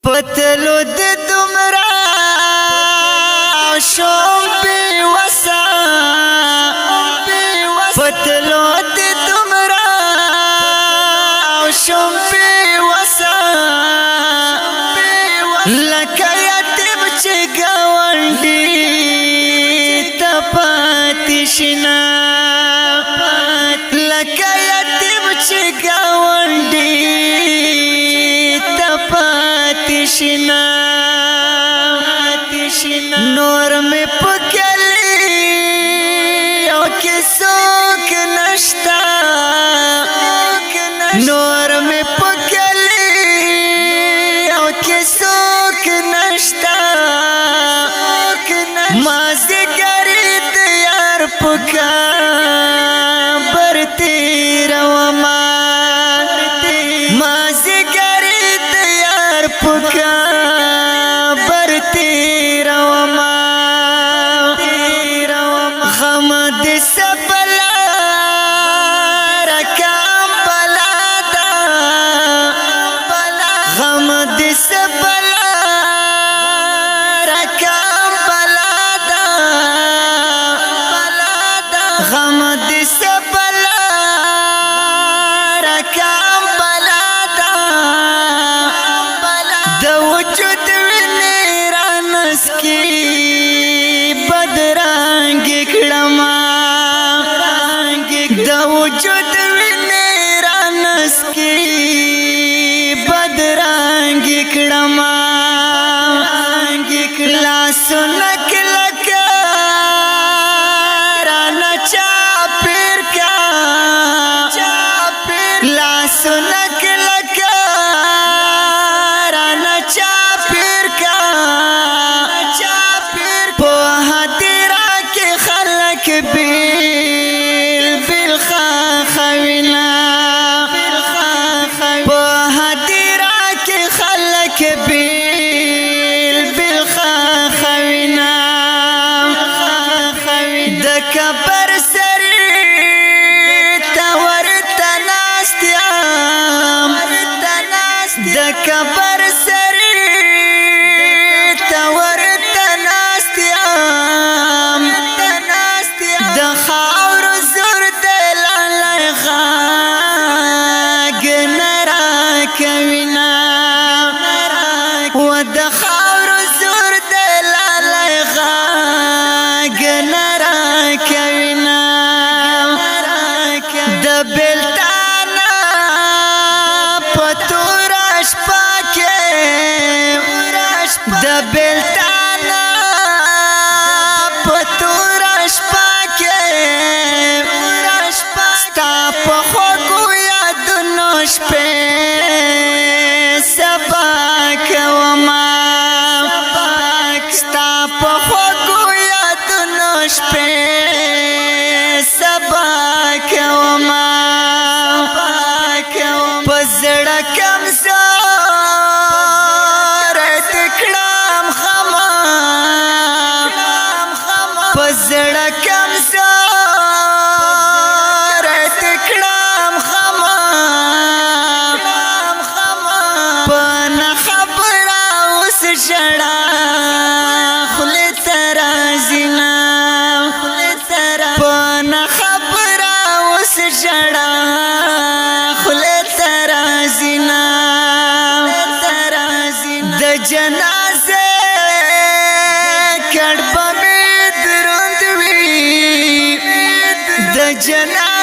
پتلو د دمرا شوم بی وسا پتلو د دمرا شوم بی وسا لکه یتیم چې گاونډي تپاتې شنا لکه یتیم چې گاونډي تپاتې شنا نور می پکلی او کې څوک نشتا نور می پکلی او کې څوک نشتا مازدیګری د یار پکا برتی روما مازدیګری د یار پکا غم دې سبلا رکام بلادا د وجود وینې رانس کې بدرنګ کړم د وجود وینې رانس کې بدرنګ کړم لاسونه سنک لکا رانا چاپیر کا پوہا تیرا کے خلق بیل بالخاخوینا پوہا تیرا کے خلق بیل بالخاخوینا دکا پر سری دکبر سری تور تناستیام د خاور زور دلال خاگ نرا کوینا و د خاور زور دلال خاگ نرا کوینا د بلتانا پتور د بلتانا پتورش پاکه ستا په خوږو یادونو شپې سبا کوما ستا په خوږو یادونو شپې سبا کوما په زړه زړه کمزور تکړم خما پنا خبره اوس جړه خله ترازینا پنا خبره اوس جړه خله ترازینا د جنازه کډ جنا